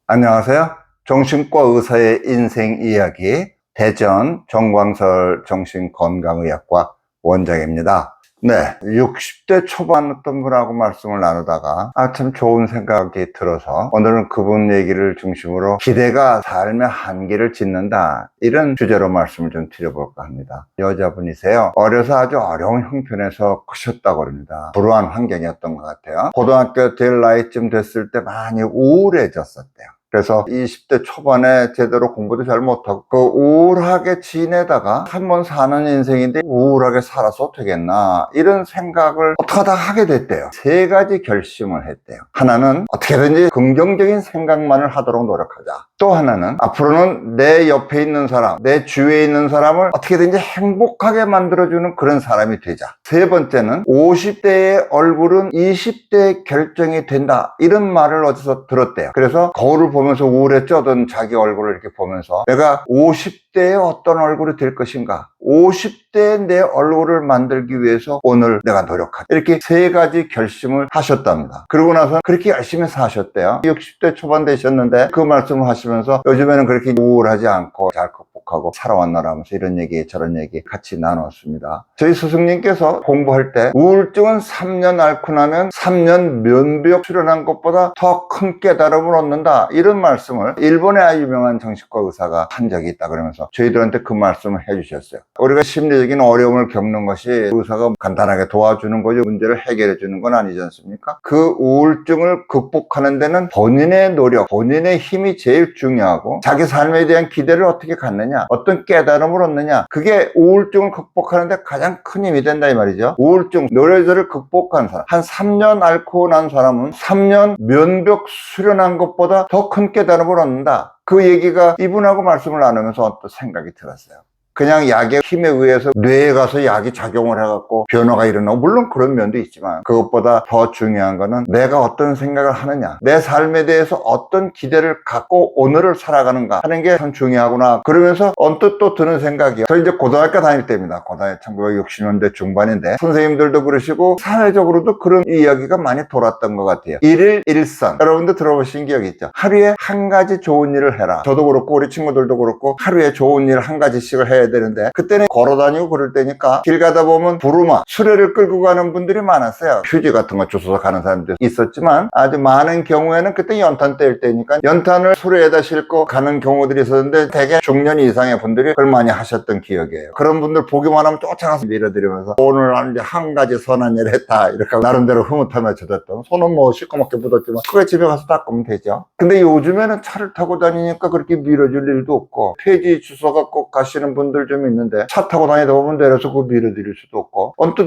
안녕하세요. 정신과 의사의 인생 이야기 대전 정광설 정신건강의학과 원장입니다. 네, 60대 초반 어떤 분하고 말씀을 나누다가 참 좋은 생각이 들어서 오늘은 그분 얘기를 중심으로 기대가 삶의 한계를 짓는다, 이런 주제로 말씀을 좀 드려볼까 합니다. 여자분이세요. 어려서 아주 어려운 형편에서 크셨다고 합니다. 불우한 환경이었던 것 같아요. 고등학교 될 나이쯤 됐을 때 많이 우울해졌었대요. 그래서 20대 초반에 제대로 공부도 잘 못하고 그 우울하게 지내다가 한 번 사는 인생인데 우울하게 살아서 되겠나, 이런 생각을 어떻게 하다 하게 됐대요. 세 가지 결심을 했대요. 하나는 어떻게든지 긍정적인 생각만을 하도록 노력하자. 또 하나는 앞으로는 내 옆에 있는 사람, 내 주위에 있는 사람을 어떻게든지 행복하게 만들어주는 그런 사람이 되자. 세 번째는 50대의 얼굴은 20대의 결정이 된다, 이런 말을 어디서 들었대요. 그래서 거울을 보면서 우울했죠. 자기 얼굴을 이렇게 보면서 내가 50대에 어떤 얼굴이 될 것인가, 50대의 내 얼굴을 만들기 위해서 오늘 내가 노력하자, 이렇게 세 가지 결심을 하셨답니다. 그러고 나서 그렇게 열심히 사셨대요. 60대 초반 되셨는데 그 말씀을 하시면서 요즘에는 그렇게 우울하지 않고 잘 극복하고 살아왔나라면서 이런 얘기 저런 얘기 같이 나눴습니다. 저희 스승님께서 공부할 때 우울증은 3년 앓고 나면 3년 면벽 수련한 것보다 더 큰 깨달음을 얻는다, 이런 말씀을 일본의 아주 유명한 정신과 의사가 한 적이 있다 그러면서 저희들한테 그 말씀을 해주셨어요. 우리가 심리적인 어려움을 겪는 것이 의사가 간단하게 도와주는 거죠. 문제를 해결해 주는 건 아니지 않습니까? 그 우울증을 극복하는 데는 본인의 노력, 본인의 힘이 제일 중요하고 자기 삶에 대한 기대를 어떻게 갖느냐, 어떤 깨달음을 얻느냐, 그게 우울증을 극복하는 데 가장 큰 힘이 된다, 이 말이죠. 우울증, 노래저를 극복한 사람, 한 3년 앓고 난 사람은 3년 면벽 수련한 것보다 더 큰 깨달음을 얻는다. 그 얘기가 이분하고 말씀을 나누면서 어떤 생각이 들었어요. 그냥 약의 힘에 의해서 뇌에 가서 약이 작용을 해갖고 변화가 일어나고, 물론 그런 면도 있지만 그것보다 더 중요한 거는 내가 어떤 생각을 하느냐, 내 삶에 대해서 어떤 기대를 갖고 오늘을 살아가는가 하는 게 참 중요하구나. 그러면서 언뜻 또 드는 생각이요. 저 이제 고등학교 다닐 때입니다. 고등학교 1960년대 중반인데 선생님들도 그러시고 사회적으로도 그런 이야기가 많이 돌았던 것 같아요. 일일 일선, 여러분도 들어보신 기억이 있죠? 하루에 한 가지 좋은 일을 해라. 저도 그렇고 우리 친구들도 그렇고 하루에 좋은 일 한 가지씩을 해야 되는데, 그때는 걸어다니고 그럴 때니까 길 가다 보면 부루마, 수레를 끌고 가는 분들이 많았어요. 휴지 같은 거 주워서 가는 사람도 있었지만 아주 많은 경우에는 그때 연탄 때일 때니까 연탄을 수레에다 싣고 가는 경우들이 있었는데 대개 중년 이상의 분들이 그걸 많이 하셨던 기억이에요. 그런 분들 보기만 하면 쫓아가서 밀어드리면서 오늘 한 가지 선한 일 했다, 이렇게 나름대로 흐뭇하며 젖었던, 손은 뭐 시커멓게 묻었지만 그게 집에 가서 닦으면 되죠. 근데 요즘에는 차를 타고 다니니까 그렇게 밀어줄 일도 없고, 폐지 주워서 꼭 가시는 분들 좀 있는데 차 타고 다니다 보면 내려서 그거 밀어드릴 수도 없고, 언뜻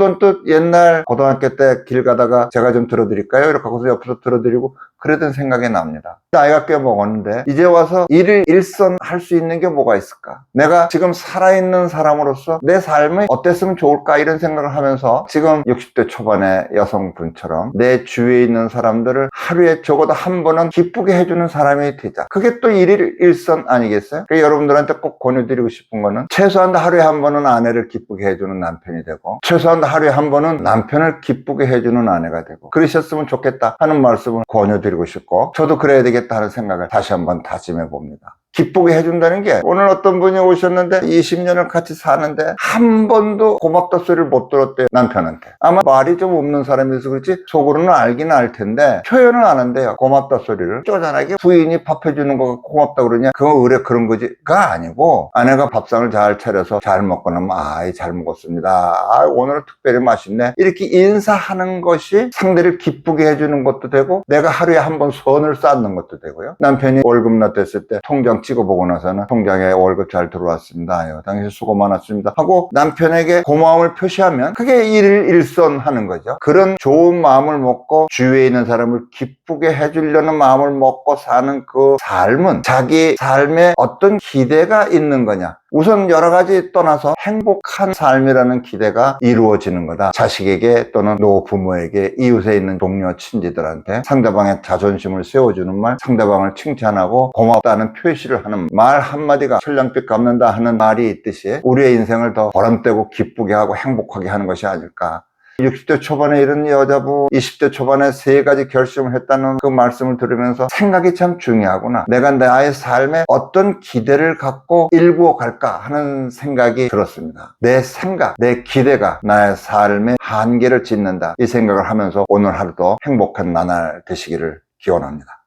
옛날 고등학교 때 길 가다가 제가 좀 들어드릴까요? 이렇게 하고서 옆에서 들어드리고 그러던 생각이 납니다. 나이가 꽤 먹었는데 이제 와서 일일 일선 할 수 있는 게 뭐가 있을까? 내가 지금 살아있는 사람으로서 내 삶이 어땠으면 좋을까, 이런 생각을 하면서 지금 60대 초반의 여성분처럼 내 주위에 있는 사람들을 하루에 적어도 한 번은 기쁘게 해주는 사람이 되자. 그게 또 일일 일선 아니겠어요? 그러니까 여러분들한테 꼭 권유드리고 싶은 거는 최소한 하루에 한 번은 아내를 기쁘게 해주는 남편이 되고, 최소한 하루에 한 번은 남편을 기쁘게 해주는 아내가 되고 그러셨으면 좋겠다 하는 말씀을 권유드리고 싶고, 저도 그래야 되겠다 하는 생각을 다시 한번 다짐해 봅니다. 기쁘게 해준다는 게, 오늘 어떤 분이 오셨는데 20년을 같이 사는데 한 번도 고맙다 소리를 못 들었대요, 남편한테. 아마 말이 좀 없는 사람이어서 그렇지 속으로는 알긴 알 텐데 표현을 안 한대요, 고맙다 소리를. 쪼잔하게 부인이 밥 해주는 거가 고맙다 그러냐, 그건 의뢰 그런 거지가 아니고, 아내가 밥상을 잘 차려서 잘 먹고 나면 아이 잘 먹었습니다, 아 오늘은 특별히 맛있네, 이렇게 인사하는 것이 상대를 기쁘게 해주는 것도 되고, 내가 하루에 한 번 선을 쌓는 것도 되고요. 남편이 월급날 됐을 때 통장 찍어보고 나서는 통장에 월급 잘 들어왔습니다, 아유 당신 수고 많았습니다 하고 남편에게 고마움을 표시하면 그게 일일선 하는 거죠. 그런 좋은 마음을 먹고 주위에 있는 사람을 기쁘게 해주려는 마음을 먹고 사는 그 삶은 자기 삶에 어떤 기대가 있는 거냐, 우선 여러 가지 떠나서 행복한 삶이라는 기대가 이루어지는 거다. 자식에게 또는 노부모에게, 이웃에 있는 동료 친지들한테 상대방의 자존심을 세워주는 말, 상대방을 칭찬하고 고맙다는 표시를 하는 말 한마디가 천냥빚 갚는다 하는 말이 있듯이 우리의 인생을 더 보람되고 기쁘게 하고 행복하게 하는 것이 아닐까, 60대 초반에 이런 여자부 20대 초반에 3가지 결심을 했다는 그 말씀을 들으면서 생각이 참 중요하구나. 내가 나의 삶에 어떤 기대를 갖고 일구어 갈까 하는 생각이 들었습니다. 내 생각, 내 기대가 나의 삶의 한계를 짓는다. 이 생각을 하면서 오늘 하루도 행복한 나날 되시기를 기원합니다.